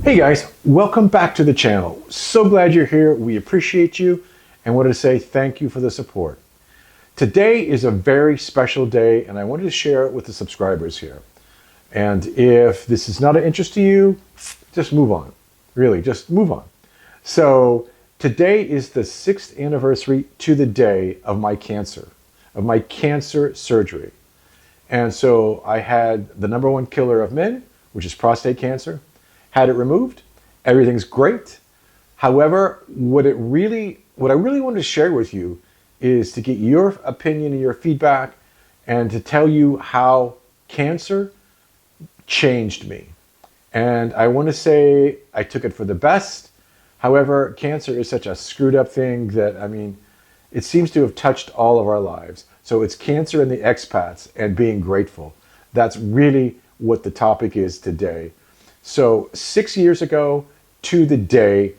Hey guys, welcome back to the channel. So glad you're here. We appreciate you and wanted to say thank you for the support. Today is a very special day and I wanted to share it with the subscribers here. And if this is not of interest to you, just move on. Really, just move on. So today is the 6th anniversary to the day of my cancer surgery. And so I had the #1 killer of men, which is prostate cancer. Had it removed. Everything's great. However, what I really wanted to share with you is to get your opinion and your feedback and to tell you how cancer changed me. And I want to say I took it for the best. However, cancer is such a screwed up thing that, I mean, it seems to have touched all of our lives. So it's cancer and the expats and being grateful. That's really what the topic is today. So 6 years ago to the day,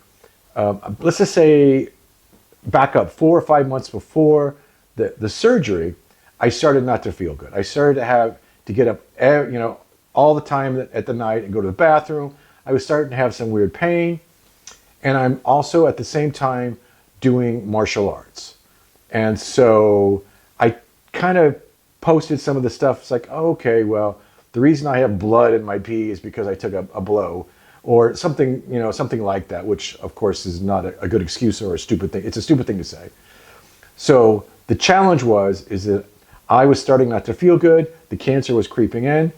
let's just say back up 4 or 5 months before the surgery, I started not to feel good. I started to get up, all the time at the night and go to the bathroom. I was starting to have some weird pain. And I'm also at the same time doing martial arts. And so I kind of posted some of the stuff. It's like, oh, okay, well, the reason I have blood in my pee is because I took a blow or something, something like that, which of course is not a good excuse or a stupid thing. It's a stupid thing to say. So the challenge is that I was starting not to feel good. The cancer was creeping in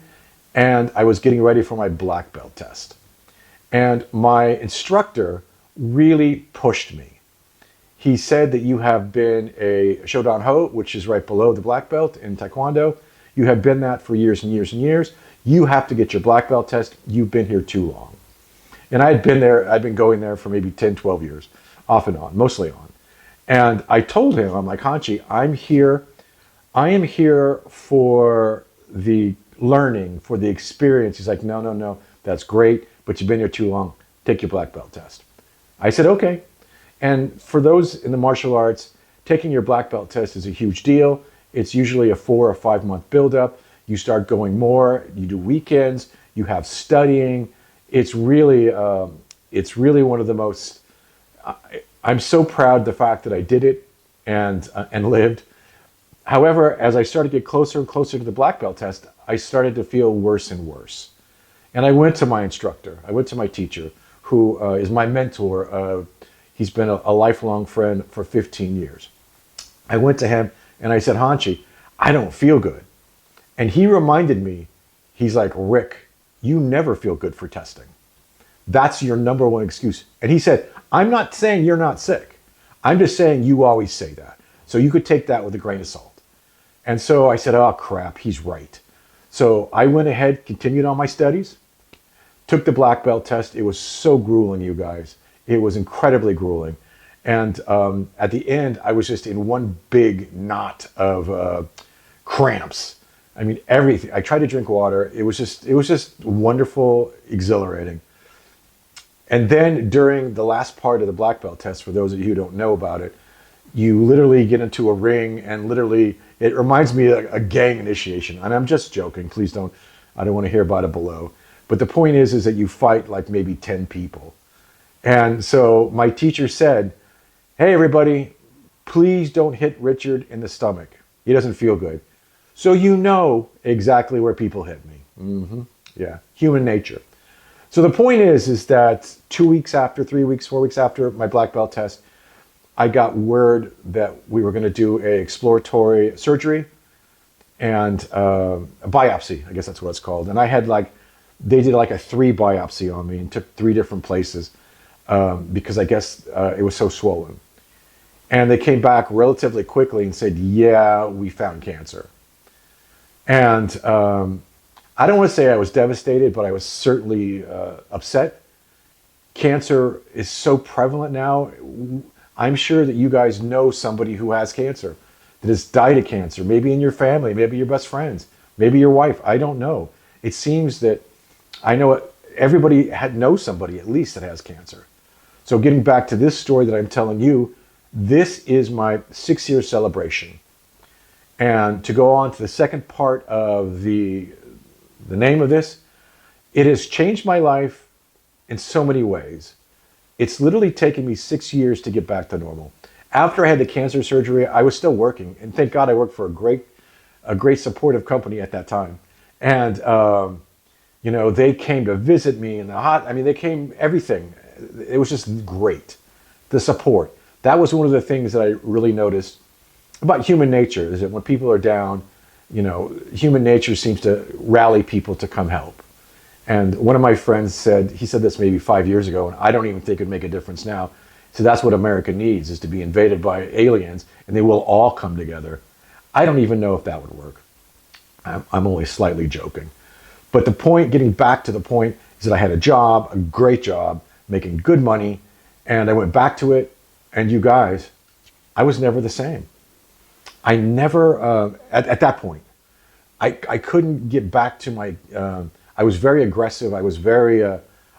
and I was getting ready for my black belt test. And my instructor really pushed me. He said that you have been a Shodan Ho, which is right below the black belt in Taekwondo. You have been that for years and years and years. You have to get your black belt test. You've been here too long. And I'd been going there for maybe 10, 12 years, off and on, mostly on. And I told him, I'm like, Hanchi, I am here for the learning, for the experience. He's like, no, that's great, but you've been here too long. Take your black belt test. I said, okay. And for those in the martial arts, taking your black belt test is a huge deal. It's usually a 4 or 5 month buildup. You start going more, you do weekends, you have studying. It's really one of the most, I'm so proud of the fact that I did it and lived. However, as I started to get closer and closer to the black belt test, I started to feel worse and worse. And I went to my instructor, I went to my teacher, who is my mentor. He's been a lifelong friend for 15 years. I went to him and I said, Hanchi, I don't feel good. And he reminded me, he's like, Rick, you never feel good for testing. That's your #1 excuse. And he said, I'm not saying you're not sick. I'm just saying you always say that. So you could take that with a grain of salt. And so I said, oh crap, he's right. So I went ahead, continued on my studies, took the black belt test. It was so grueling, you guys. It was incredibly grueling. And at the end, I was just in one big knot of cramps. I mean, everything. I tried to drink water. It was just wonderful, exhilarating. And then during the last part of the black belt test, for those of you who don't know about it, you literally get into a ring and literally, it reminds me of a gang initiation. And I'm just joking. Please don't, I don't want to hear about it below. But the point is that you fight like maybe 10 people. And so my teacher said, hey, everybody, please don't hit Richard in the stomach. He doesn't feel good. So you know exactly where people hit me. Yeah, human nature. So the point is that 2 weeks after, 3 weeks, 4 weeks after my black belt test, I got word that we were going to do a exploratory surgery and a biopsy, I guess that's what it's called. And I had they did a 3 biopsy on me and took 3 different places because I guess it was so swollen. And they came back relatively quickly and said, yeah, we found cancer. And I don't want to say I was devastated, but I was certainly upset. Cancer is so prevalent now. I'm sure that you guys know somebody who has cancer, that has died of cancer, maybe in your family, maybe your best friends, maybe your wife. I don't know. It seems that I know everybody knows somebody at least that has cancer. So getting back to this story that I'm telling you, this is my 6-year celebration. And to go on to the second part of the name of this, It has changed my life in so many ways. It's literally taken me 6 years to get back to normal. After I had the cancer surgery, I was still working, and thank God I worked for a great supportive company at that time. And they came to visit me in the I mean, they came everything. It was just great. The support. That was one of the things that I really noticed about human nature, is that when people are down, human nature seems to rally people to come help. And one of my friends said, he said this maybe 5 years ago, and I don't even think it'd make a difference now. So that's what America needs, is to be invaded by aliens, and they will all come together. I don't even know if that would work. I'm only slightly joking. But the point, getting back to the point, is that I had a job, a great job, making good money, and I went back to it, and you guys, I was never the same. I never, at that point, I couldn't get back to my, I was very aggressive, I was very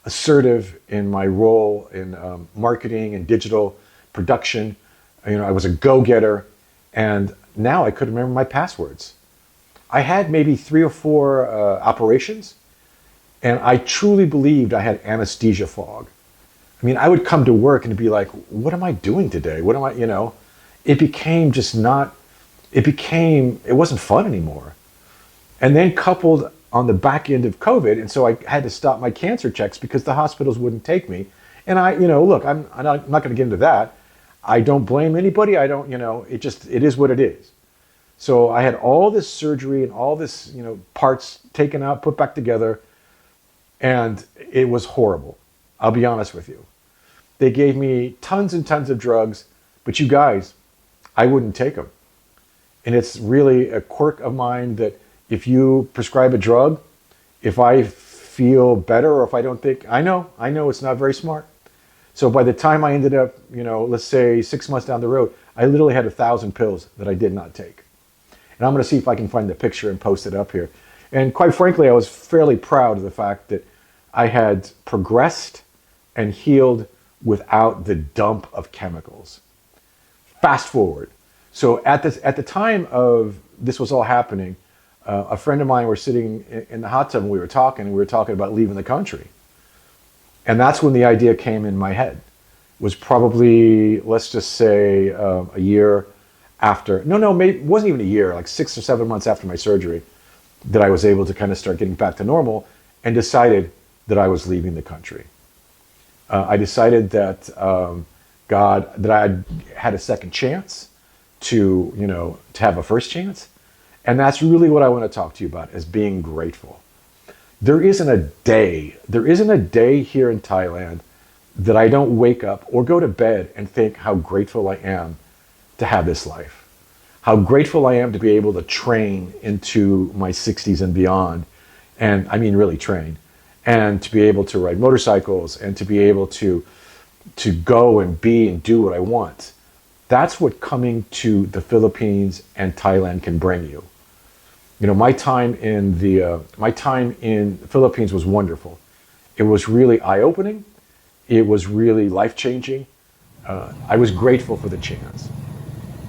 assertive in my role in marketing and digital production. I was a go-getter, and now I couldn't remember my passwords. I had maybe 3 or 4 operations, and I truly believed I had anesthesia fog. I mean, I would come to work and be like, what am I doing today? What am I, it became just not, it wasn't fun anymore. And then coupled on the back end of COVID, and so I had to stop my cancer checks because the hospitals wouldn't take me. And I, look, I'm not going to get into that. I don't blame anybody. I don't, it is what it is. So I had all this surgery and all this, parts taken out, put back together, and it was horrible. I'll be honest with you. They gave me tons and tons of drugs, but you guys, I wouldn't take them. And it's really a quirk of mine that if you prescribe a drug, if I feel better or if I don't think, I know it's not very smart. So by the time I ended up, let's say 6 months down the road, I literally had 1,000 pills that I did not take. And I'm going to see if I can find the picture and post it up here. And quite frankly, I was fairly proud of the fact that I had progressed and healed without the dump of chemicals. Fast forward. So at the time of this was all happening, a friend of mine were sitting in the hot tub and we were talking about leaving the country. And that's when the idea came in my head. It was probably, let's just say, a year after, maybe it wasn't even a year, like 6 or 7 months after my surgery, that I was able to kind of start getting back to normal, and decided that I was leaving the country. I decided that that I had a second chance to have a first chance. And that's really what I want to talk to you about, is being grateful. There isn't a day here in Thailand that I don't wake up or go to bed and think how grateful I am to have this life. How grateful I am to be able to train into my 60s and beyond. And I mean really train. And to be able to ride motorcycles and to be able to go and be and do what I want. That's what coming to the Philippines and Thailand can bring you. My time in the Philippines was wonderful. It was really eye-opening. It was really life-changing. I was grateful for the chance.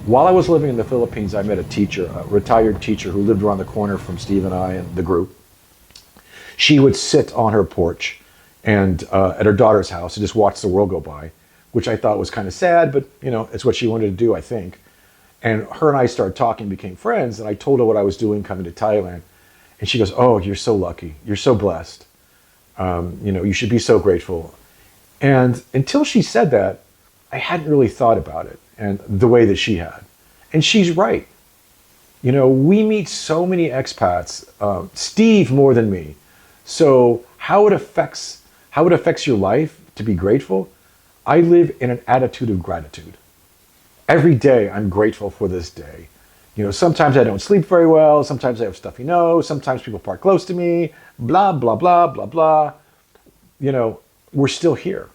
While I was living in the Philippines, I met a teacher, a retired teacher who lived around the corner from Steve and I and the group. She would sit on her porch and at her daughter's house and just watch the world go by, which I thought was kind of sad, but it's what she wanted to do, I think. And her and I started talking, became friends, and I told her what I was doing coming to Thailand. And she goes, "Oh, you're so lucky. You're so blessed. You should be so grateful." And until she said that, I hadn't really thought about it and the way that she had. And she's right. We meet so many expats, Steve more than me. So how it affects your life to be grateful, I live in an attitude of gratitude. Every day I'm grateful for this day. Sometimes I don't sleep very well, sometimes I have stuffy nose, sometimes people park close to me, blah, blah, blah, blah, blah. We're still here.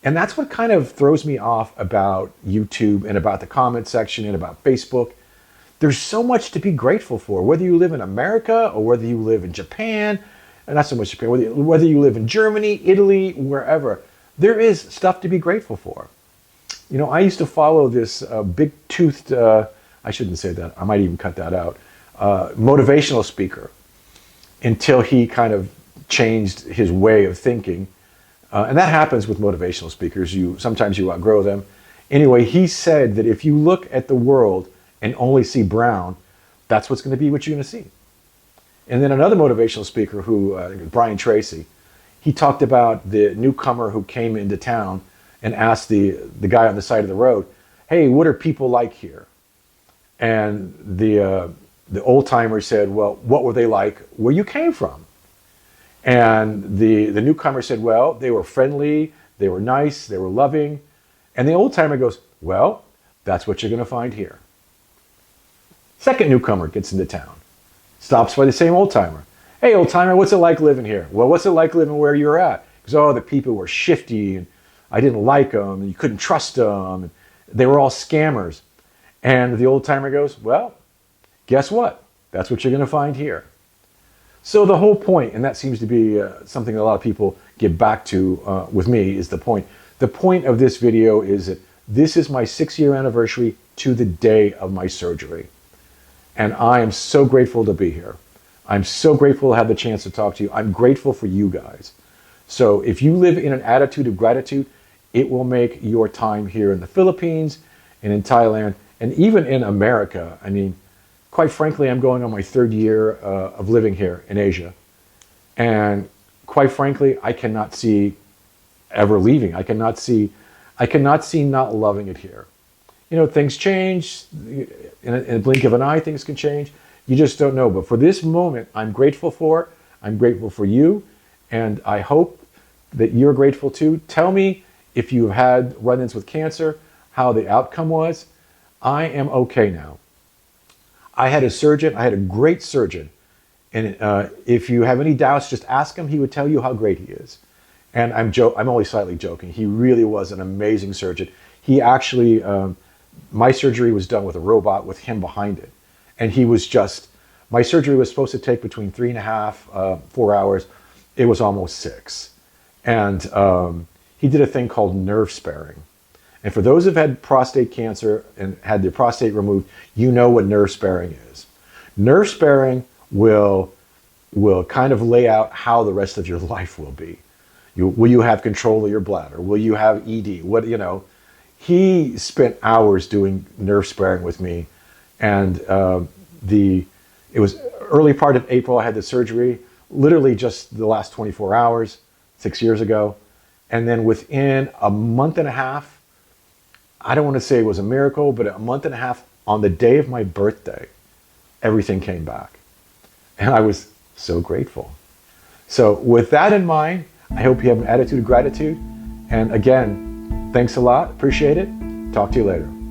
And that's what kind of throws me off about YouTube and about the comment section and about Facebook. There's so much to be grateful for, whether you live in America or whether you live in Japan, and not so much Japan, whether you live in Germany, Italy, wherever. There is stuff to be grateful for. I used to follow this big-toothed, I shouldn't say that, I might even cut that out, motivational speaker until he kind of changed his way of thinking. And that happens with motivational speakers. Sometimes you outgrow them. Anyway, he said that if you look at the world and only see brown, that's what's going to be what you're going to see. And then another motivational speaker, Brian Tracy, he talked about the newcomer who came into town and asked the guy on the side of the road, "Hey, what are people like here?" And the old timer said, "Well, what were they like where you came from?" And the newcomer said, "Well, they were friendly, they were nice, they were loving." And the old timer goes, "Well, that's what you're going to find here." Second newcomer gets into town, stops by the same old timer. "Hey, old timer, what's it like living here?" "Well, what's it like living where you're at?" Because, "Oh, the people were shifty, and I didn't like them, and you couldn't trust them, and they were all scammers." And the old timer goes, "Well, guess what? That's what you're going to find here." So the whole point, and that seems to be something that a lot of people get back to with me, is the point. The point of this video is that this is my 6-year anniversary to the day of my surgery. And I am so grateful to be here. I'm so grateful to have the chance to talk to you. I'm grateful for you guys. So if you live in an attitude of gratitude, it will make your time here in the Philippines and in Thailand and even in America. I mean, quite frankly, I'm going on my 3rd year of living here in Asia. And quite frankly, I cannot see ever leaving. I cannot see not loving it here. You know, things change. In a blink of an eye, things can change. You just don't know. But for this moment, I'm grateful for it. I'm grateful for you. And I hope that you're grateful too. Tell me if you've had run-ins with cancer, how the outcome was. I am okay now. I had a great surgeon. And if you have any doubts, just ask him. He would tell you how great he is. And I'm only slightly joking. He really was an amazing surgeon. He actually, my surgery was done with a robot with him behind it. And my surgery was supposed to take between 3.5, 4 hours. It was almost 6. And he did a thing called nerve sparing. And for those who've had prostate cancer and had their prostate removed, you know what nerve sparing is. Nerve sparing will kind of lay out how the rest of your life will be. Will you have control of your bladder? Will you have ED? He spent hours doing nerve sparing with me. And it was early part of April, I had the surgery, literally just the last 24 hours, 6 years ago. And then within a month and a half, I don't want to say it was a miracle, but a month and a half on the day of my birthday, everything came back. And I was so grateful. So with that in mind, I hope you have an attitude of gratitude. And again, thanks a lot. Appreciate it. Talk to you later.